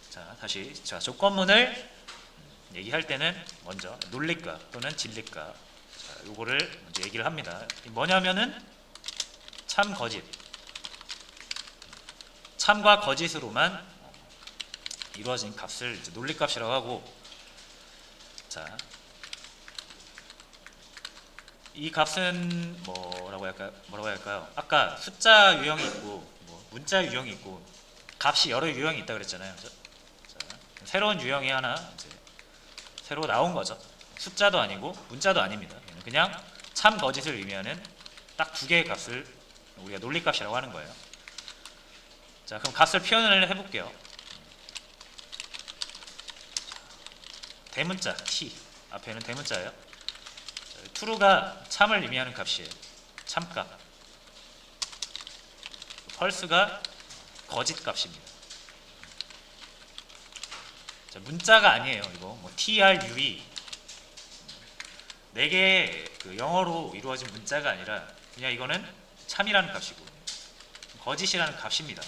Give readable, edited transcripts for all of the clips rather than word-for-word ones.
자, 다시 자, 조건문을 얘기할 때는 먼저 논리가 또는 진리가, 자, 요거를 먼저 얘기를 합니다. 뭐냐면은 참 거짓, 참과 거짓으로만 이루어진 값을 이제 논리값이라고 하고, 자, 이 값은 뭐라고 할까요? 아까 숫자 유형이 있고 뭐 문자 유형이 있고 값이 여러 유형이 있다 그랬잖아요. 그죠? 자, 새로운 유형이 하나 이제 새로 나온 거죠. 숫자도 아니고 문자도 아닙니다. 그냥 참 거짓을 의미하는 딱 두 개의 값을 우리가 논리값이라고 하는 거예요. 자, 그럼 값을 표현을 해볼게요. 대문자 t 앞에는 대문자예요. true가 참을 의미하는 값이에요. 참값. false가 거짓 값입니다. 자, 문자가 아니에요. 이거 뭐 true 네 개의 그 영어로 이루어진 문자가 아니라 그냥 이거는 참이라는 값이고 거짓이라는 값입니다.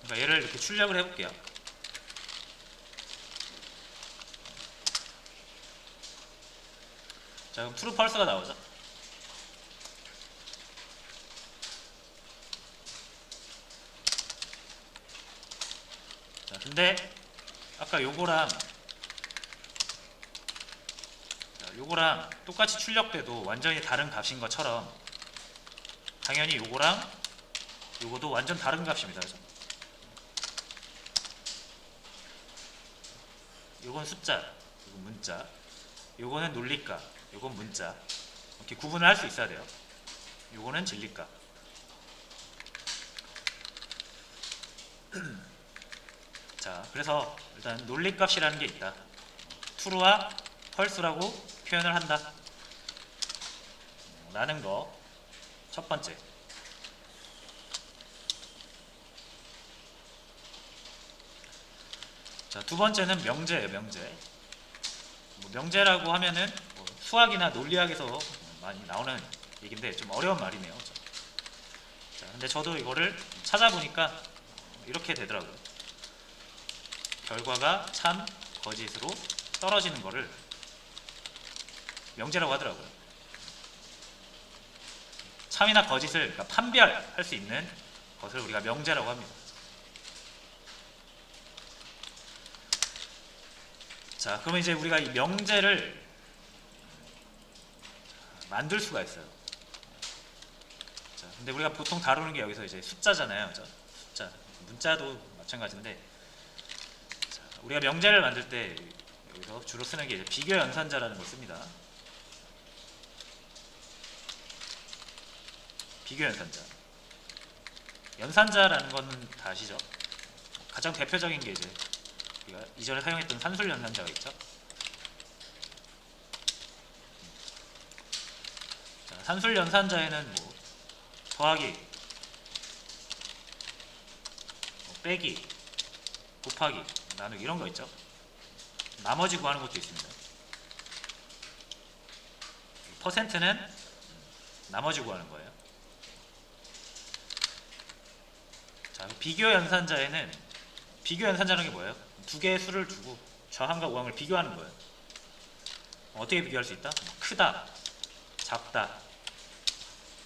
그러니까 얘를 이렇게 출력을 해볼게요. 자, 그럼 true, false가 나오죠. 자, 근데 아까 요거랑 똑같이 출력돼도 완전히 다른 값인 것처럼 당연히 요거랑 요거도 완전 다른 값입니다. 그죠? 요건 숫자, 요건 문자, 요거는 논리값, 요건 문자, 이렇게 구분을 할 수 있어야 돼요. 요거는 진리값. 자, 그래서 일단 논리값이라는 게 있다. true와 false라고 표현을 한다 라는 거 첫 번째. 자, 두 번째는 명제예요. 명제. 뭐 명제라고 하면은 뭐 수학이나 논리학에서 많이 나오는 얘기인데 좀 어려운 말이네요. 자, 근데 저도 이거를 찾아보니까 이렇게 되더라고요. 결과가 참, 거짓으로 떨어지는 거를 명제라고 하더라고요. 참이나 거짓을 그러니까 판별할 수 있는 것을 우리가 명제라고 합니다. 자, 그러면 이제 우리가 이 명제를 만들 수가 있어요. 자, 근데 우리가 보통 다루는 게 여기서 이제 숫자잖아요. 그죠? 숫자, 문자도 마찬가지인데, 자, 우리가 명제를 만들 때 여기서 주로 쓰는 게 이제 비교 연산자라는 걸 씁니다. 비교 연산자. 연산자라는 건 다 아시죠? 가장 대표적인 게 이제 우리가 이전에 사용했던 산술 연산자가 있죠. 자, 산술 연산자에는 뭐 더하기, 뭐 빼기, 곱하기, 나누기 이런 거 있죠. 나머지 구하는 것도 있습니다. 퍼센트는 나머지 구하는 거예요. 자, 비교 연산자에는 비교 연산자라는 게 뭐예요? 두 개의 수를 두고 좌항과 우항을 비교하는 거예요. 어떻게 비교할 수 있다? 크다, 작다,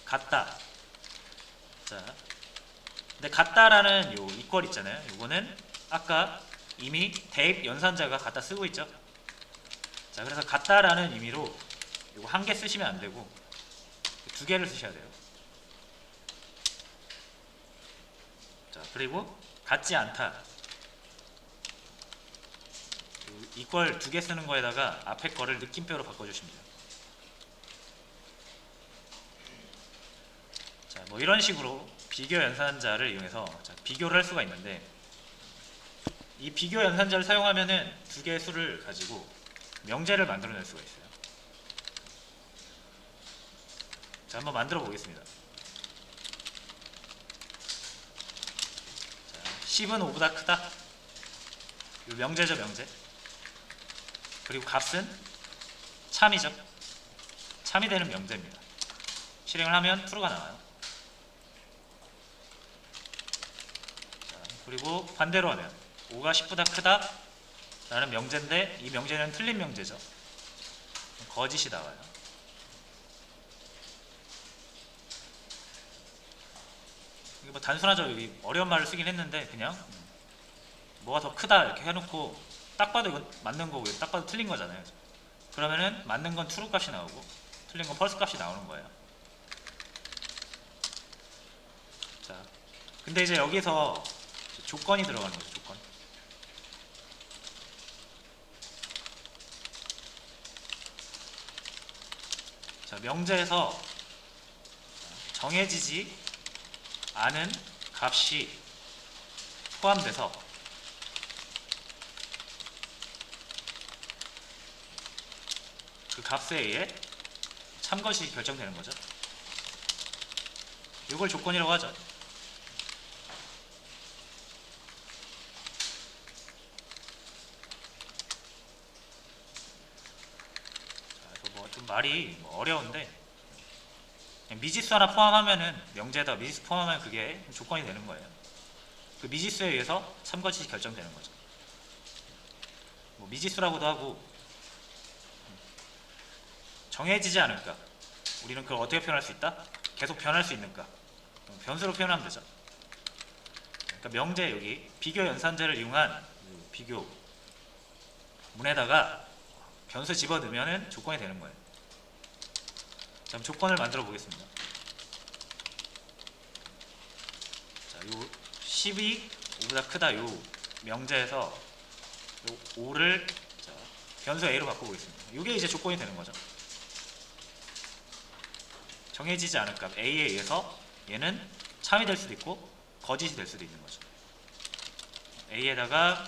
같다. 자, 근데 같다라는 요 이퀄 있잖아요. 요거는 아까 이미 대입 연산자가 갖다 쓰고 있죠. 자, 그래서 같다라는 의미로 요거 한 개 쓰시면 안 되고 두 개를 쓰셔야 돼요. 자, 그리고 같지 않다. 이퀄 두 개 쓰는 거에다가 앞에 거를 느낌표로 바꿔주십니다. 자, 뭐 이런 식으로 비교 연산자를 이용해서 비교를 할 수가 있는데, 이 비교 연산자를 사용하면은 두 개의 수를 가지고 명제를 만들어낼 수가 있어요. 자, 한번 만들어 보겠습니다. 자, 10은 5보다 크다. 이 명제죠, 명제. 그리고 값은 참이죠. 참이 되는 명제입니다. 실행을 하면 true가 나와요. 자, 그리고 반대로 하면 5가 10보다 크다 라는 명제인데 이 명제는 틀린 명제죠. 거짓이 나와요. 이게 뭐 단순하죠. 여기 어려운 말을 쓰긴 했는데 그냥 뭐가 더 크다 이렇게 해놓고 딱 봐도 이건 맞는 거고 딱 봐도 틀린 거잖아요. 그러면은 맞는 건 true 값이 나오고 틀린 건 false 값이 나오는 거예요. 자, 근데 이제 여기서 조건이 들어가는 거죠. 조건. 자, 명제에서 정해지지 않은 값이 포함돼서 그 값에 의해 참것이 결정되는 거죠. 이걸 조건이라고 하죠. 그래서 뭐 좀 말이 어려운데 미지수 하나 포함하면은 명제에다 미지수 포함하면 그게 조건이 되는 거예요. 그 미지수에 의해서 참것이 결정되는 거죠. 뭐 미지수라고도 하고 정해지지 않을까? 우리는 그걸 어떻게 표현할 수 있다? 계속 변할 수 있는가? 변수로 표현하면 되죠. 그러니까 명제 여기 비교 연산제를 이용한 비교 문에다가 변수 집어넣으면 조건이 되는 거예요. 자, 그럼 조건을 만들어 보겠습니다. 자, 요 10이 5보다 크다 요 명제에서 요 5를 변수 a로 바꿔보겠습니다. 이게 이제 조건이 되는 거죠. 정해지지 않을 값 a에 의해서 얘는 참이 될 수도 있고 거짓이 될 수도 있는 거죠. a에다가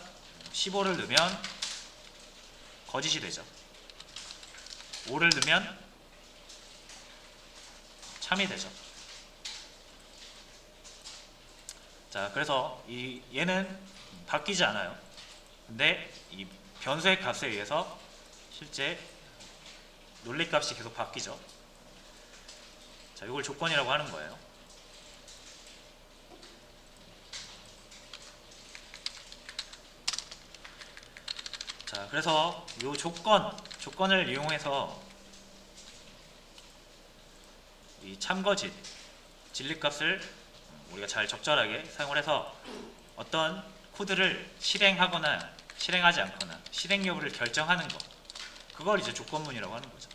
15를 넣으면 거짓이 되죠. 5를 넣으면 참이 되죠. 자, 그래서 얘는 바뀌지 않아요. 근데 이 변수의 값에 의해서 실제 논리값이 계속 바뀌죠. 자, 이걸 조건이라고 하는 거예요. 자, 그래서 이 조건을 이용해서 이 참거짓, 진리값을 우리가 잘 적절하게 사용을 해서 어떤 코드를 실행하거나 실행하지 않거나 실행 여부를 결정하는 거, 그걸 이제 조건문이라고 하는 거죠.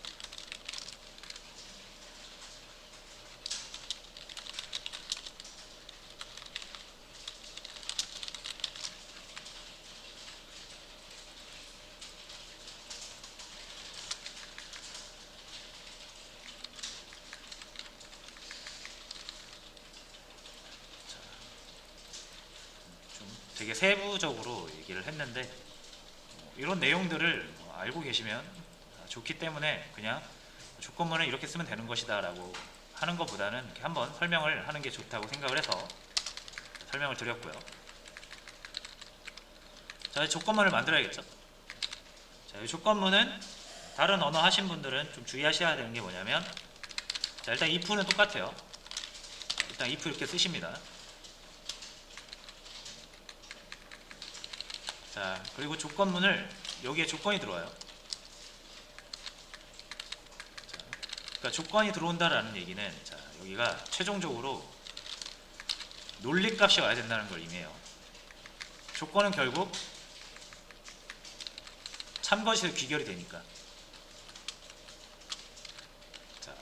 되게 세부적으로 얘기를 했는데 이런 내용들을 알고 계시면 좋기 때문에 그냥 조건문을 이렇게 쓰면 되는 것이다 라고 하는 것보다는 이렇게 한번 설명을 하는 게 좋다고 생각을 해서 설명을 드렸고요. 자, 조건문을 만들어야겠죠. 자, 이 조건문은 다른 언어 하신 분들은 좀 주의하셔야 되는 게 뭐냐면, 자, 일단 if는 똑같아요. 일단 if 이렇게 쓰십니다. 자, 그리고 조건문을 여기에 조건이 들어와요. 자, 그러니까 조건이 들어온다라는 얘기는, 자, 여기가 최종적으로 논리값이 와야 된다는 걸 의미해요. 조건은 결국 참것이 귀결이 되니까. 자,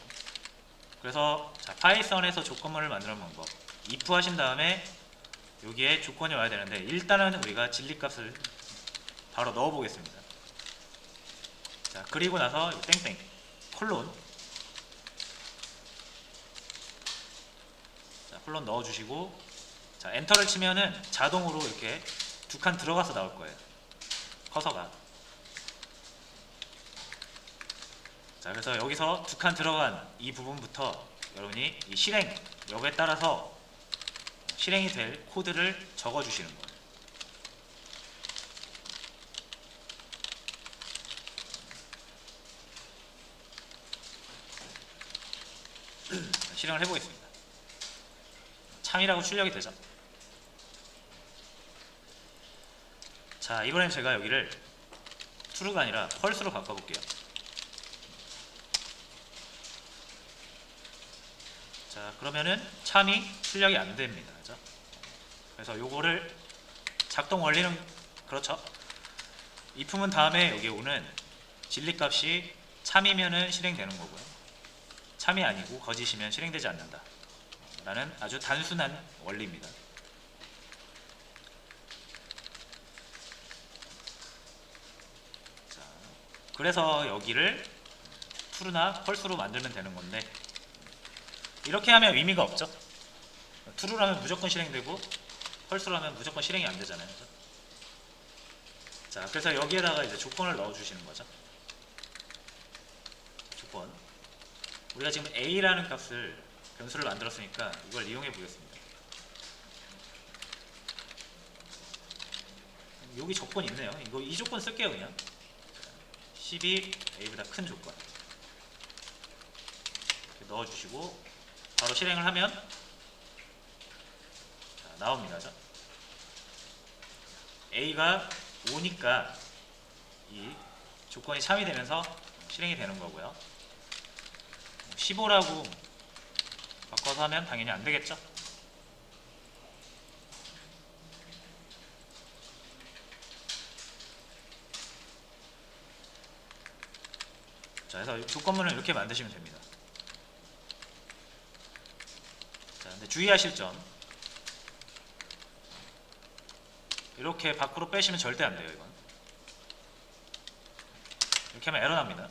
그래서 자, 파이썬에서 조건문을 만드는 방법, if 하신 다음에 여기에 조건이 와야 되는데, 일단은 우리가 진리값을 바로 넣어 보겠습니다. 자, 그리고 나서 땡땡 콜론, 자, 콜론 넣어 주시고, 자, 엔터를 치면은 자동으로 이렇게 두 칸 들어가서 나올 거예요. 커서가. 자, 그래서 여기서 두 칸 들어간 이 부분부터 여러분이 이 실행 여부에 따라서 실행이 될 코드를 적어 주시는 거예요. 실행을 해보겠습니다. 참이라고 출력이 되죠. 자, 이번엔 제가 여기를 true가 아니라 false로 바꿔볼게요. 자, 그러면은 참이 출력이 안 됩니다. 그죠? 그래서 요거를 작동 원리는 그렇죠. if은 다음에 여기 오는 진리값이 참이면은 실행되는 거고요. 참이 아니고 거짓이면 실행되지 않는다 라는 아주 단순한 원리입니다. 자, 그래서 여기를 true나 false로 만들면 되는 건데, 이렇게 하면 의미가 없죠. true라면 무조건 실행되고 false라면 무조건 실행이 안 되잖아요. 그죠? 자, 그래서 여기에다가 이제 조건을 넣어 주시는 거죠. 조건. 우리가 지금 a라는 값을 변수를 만들었으니까 이걸 이용해 보겠습니다. 여기 조건 있네요. 이 조건 쓸게요. 그냥 10이 a보다 큰 조건 이렇게 넣어주시고 바로 실행을 하면 자, 나옵니다. a가 5니까 이 조건이 참이 되면서 실행이 되는 거고요. 15라고 바꿔서 하면 당연히 안 되겠죠. 자, 그래서 조건문을 이렇게 만드시면 됩니다. 자, 근데 주의하실 점, 이렇게 밖으로 빼시면 절대 안 돼요. 이건 이렇게 하면 에러 납니다.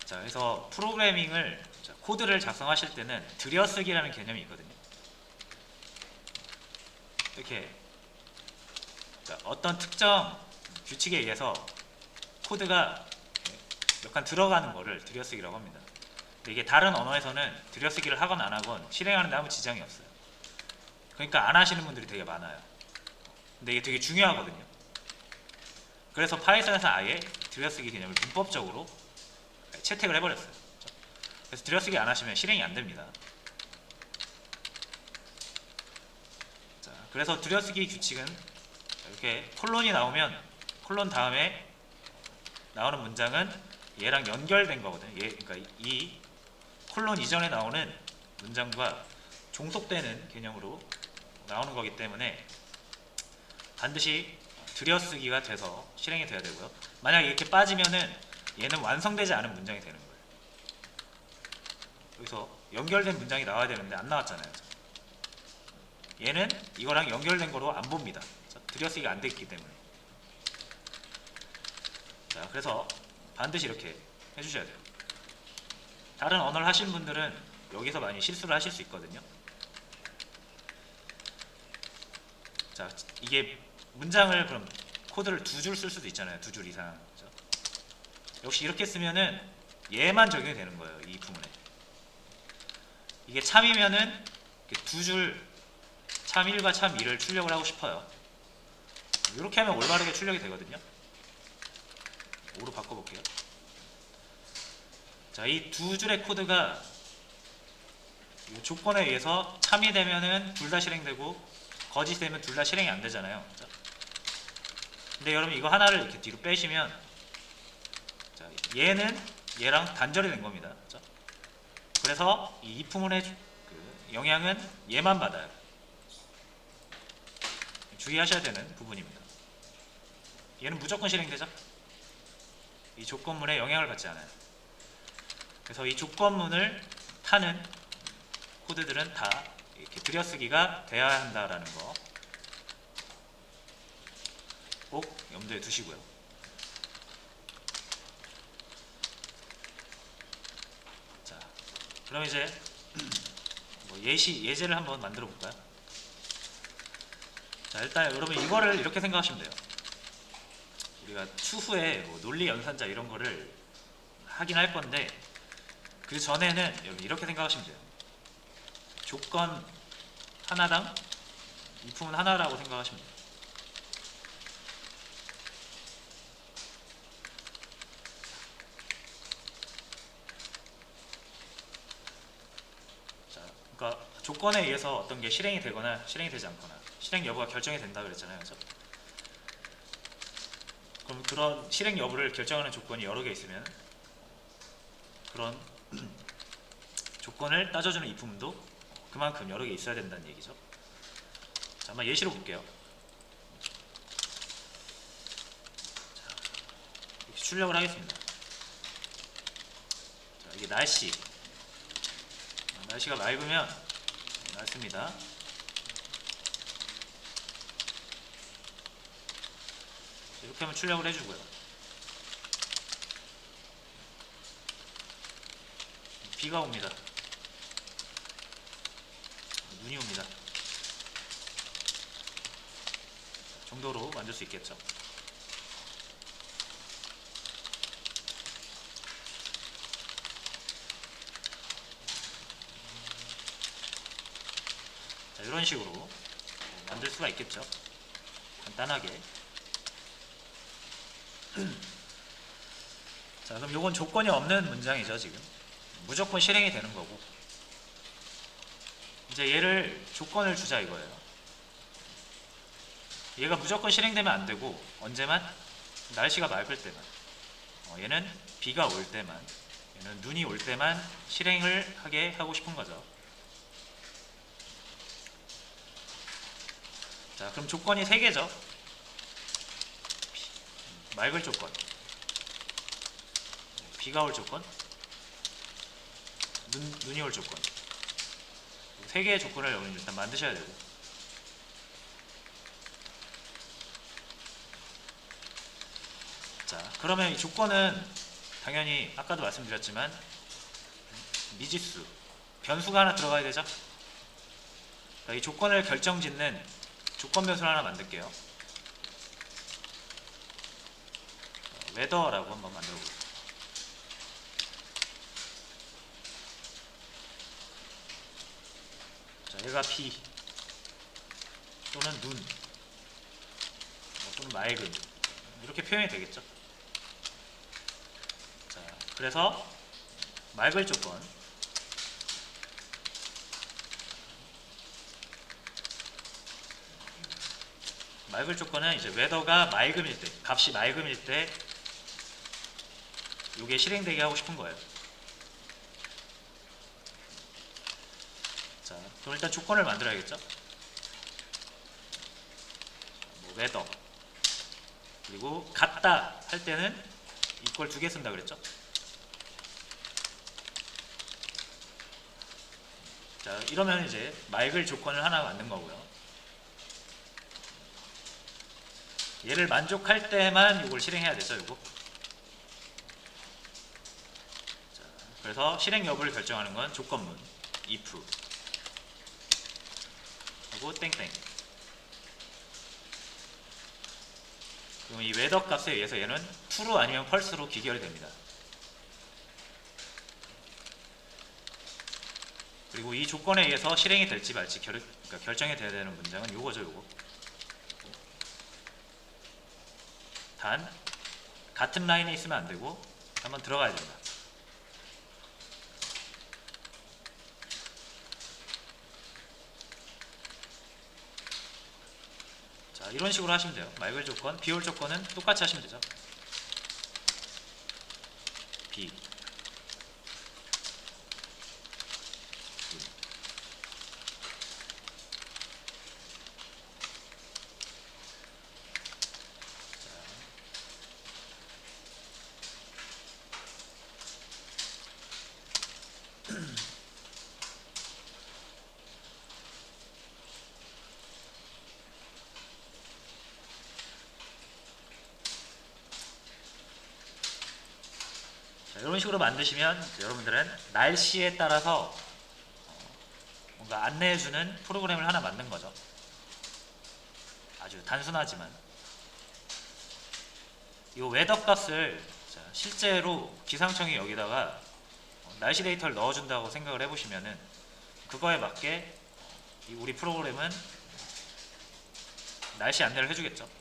자, 그래서 프로그래밍을 코드를 작성하실 때는 들여쓰기라는 개념이 있거든요. 이렇게 어떤 특정 규칙에 의해서 코드가 몇 칸 들어가는 거를 들여쓰기라고 합니다. 근데 이게 다른 언어에서는 들여쓰기를 하건 안 하건 실행하는 데 아무 지장이 없어요. 그러니까 안 하시는 분들이 되게 많아요. 근데 이게 되게 중요하거든요. 그래서 파이썬에서 아예 들여쓰기 개념을 문법적으로 채택을 해버렸어요. 그래서 들여쓰기 안 하시면 실행이 안 됩니다. 자, 그래서 들여쓰기 규칙은 이렇게 콜론이 나오면 콜론 다음에 나오는 문장은 얘랑 연결된 거거든요. 그러니까 이 콜론 이전에 나오는 문장과 종속되는 개념으로 나오는 거기 때문에 반드시 들여쓰기가 돼서 실행이 돼야 되고요. 만약 이렇게 빠지면은 얘는 완성되지 않은 문장이 되는 거예요. 여기서 연결된 문장이 나와야 되는데 안 나왔잖아요. 얘는 이거랑 연결된 거로 안 봅니다. 들여쓰기가 안 됐기 때문에. 자, 그래서 반드시 이렇게 해주셔야 돼요. 다른 언어를 하시는 분들은 여기서 많이 실수를 하실 수 있거든요. 자, 이게 문장을 그럼 코드를 2줄 쓸 수도 있잖아요. 2줄 이상. 그렇죠? 역시 이렇게 쓰면은 얘만 적용이 되는 거예요. 이 부분에. 이게 참이면은 2줄 참 1과 참 2를 출력을 하고 싶어요. 이렇게 하면 올바르게 출력이 되거든요. 5로 바꿔볼게요. 자, 이 2줄의 코드가 이 조건에 의해서 참이 되면은 둘 다 실행되고 거짓이 되면 둘 다 실행이 안 되잖아요. 그렇죠? 근데 여러분 이거 하나를 이렇게 뒤로 빼시면 자, 얘는 얘랑 단절이 된 겁니다. 그렇죠? 그래서 이 if문의 그 영향은 얘만 받아요. 주의하셔야 되는 부분입니다. 얘는 무조건 실행되죠? 이 조건문에 영향을 받지 않아요. 그래서 이 조건문을 타는 코드들은 다 이렇게 들여쓰기가 돼야 한다라는 거 꼭 염두에 두시고요. 자, 그럼 이제 뭐 예제를 한번 만들어 볼까요? 자, 일단 여러분 이거를 이렇게 생각하시면 돼요. 우리가 추후에 뭐 논리 연산자 이런 거를 하긴 할 건데 그 전에는 여러분 이렇게 생각하시면 돼요. 조건 하나당 if문 하나라고 생각하시면 돼요. 자, 그러니까 조건에 의해서 어떤 게 실행이 되거나 실행이 되지 않거나 실행 여부가 결정이 된다 그랬잖아요. 그래서 그럼 그런 실행 여부를 결정하는 조건이 여러 개 있으면 그런 조건을 따져주는 이품도 그만큼 여러 개 있어야 된다는 얘기죠. 자, 한번 예시로 볼게요. 자, 이렇게 출력을 하겠습니다. 자, 이게 날씨. 날씨가 맑으면 맑습니다. 이렇게 하면 출력을 해주고요. 비가 옵니다. 눈이 옵니다. 정도로 만들 수 있겠죠. 자, 이런 식으로 만들 수가 있겠죠. 간단하게. 자, 그럼 요건 조건이 없는 문장이죠. 지금 무조건 실행이 되는 거고, 이제 얘를 조건을 주자 이거예요. 얘가 무조건 실행되면 안 되고 언제만? 날씨가 맑을 때만, 얘는 비가 올 때만, 얘는 눈이 올 때만 실행을 하게 하고 싶은 거죠. 자, 그럼 조건이 3개죠. 맑을 조건, 비가 올 조건, 눈이 올 조건. 3개의 조건을 여러분 일단 만드셔야 되고, 자, 그러면 이 조건은 당연히 아까도 말씀드렸지만 미지수, 변수가 하나 들어가야 되죠. 그러니까 이 조건을 결정짓는 조건 변수를 하나 만들게요. 웨더라고 한번 만들어 볼게요. 자, 얘가 비 또는 눈 또는 맑음 이렇게 표현이 되겠죠. 자, 그래서 맑을 조건, 맑을 조건은 이제 웨더가 맑음일 때, 값이 맑음일 때 이게 실행되게 하고 싶은 거예요. 자, 그럼 일단 조건을 만들어야겠죠. 뭐 웨더, 그리고 같다 할 때는 이걸 2개 쓴다 그랬죠. 자, 이러면 이제 맑을 조건을 하나 만든 거고요. 얘를 만족할 때만 이걸 실행해야 되죠. 이거. 자, 그래서 실행 여부를 결정하는 건 조건문 if 하고 땡땡. 그럼 이 웨더 값에 의해서 얘는 true 아니면 false로 기결이 됩니다. 그리고 이 조건에 의해서 실행이 될지 말지 그러니까 결정이 돼야 되는 문장은 요거죠. 요거. 단 같은 라인에 있으면 안 되고 한번 들어가야 된다. 자, 이런 식으로 하시면 돼요. 맑을 조건, 비 올 조건은 똑같이 하시면 되죠. 비, 자, 이런 식으로 만드시면 여러분들은 날씨에 따라서 뭔가 안내해주는 프로그램을 하나 만든 거죠. 아주 단순하지만 이 웨더 값을 실제로 기상청이 여기다가 날씨 데이터를 넣어준다고 생각을 해보시면은 그거에 맞게 우리 프로그램은 날씨 안내를 해주겠죠.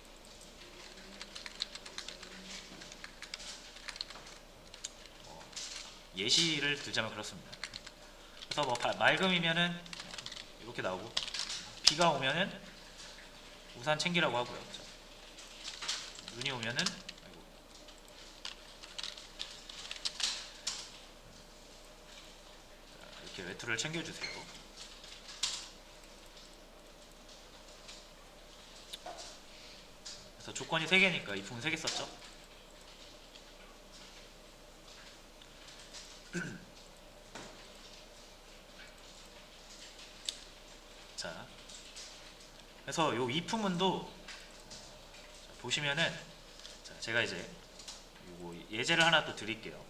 예시를 들자면 그렇습니다. 그래서 뭐 맑음이면은 이렇게 나오고, 비가 오면은 우산 챙기라고 하고요. 자, 눈이 오면은 아이고, 자, 이렇게 외투를 챙겨주세요. 그래서 조건이 3개니까 이 부분 3개 썼죠. 자, 그래서 요 이품문도 보시면은, 자, 제가 이제 요거 예제를 하나 또 드릴게요.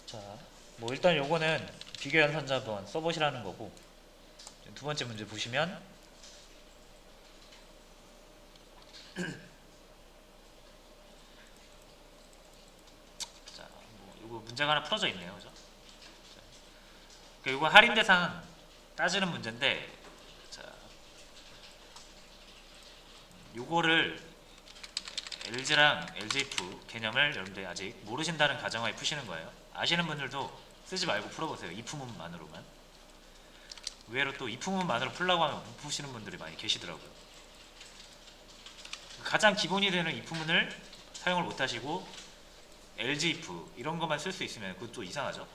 자, 뭐 일단 요거는 비교 연산자 한번 써보시라는 거고, 두 번째 문제 보시면, 자, 뭐 요거 문제가 하나 풀어져 있네요, 그죠? 요거 할인 대상 따지는 문제인데, 자, 요거를 LG랑 LJF 개념을 여러분들이 아직 모르신다는 가정하에 푸시는 거예요. 아시는 분들도 쓰지 말고 풀어보세요. 이품문만으로만. 의외로 또 이품문만으로 풀라고 하면 못 푸시는 분들이 많이 계시더라고요. 가장 기본이 되는 이품문을 사용을 못하시고 LGF 이런 것만 쓸 수 있으면 그것도 이상하죠.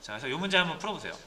자, 그래서 이 문제 한번 풀어보세요.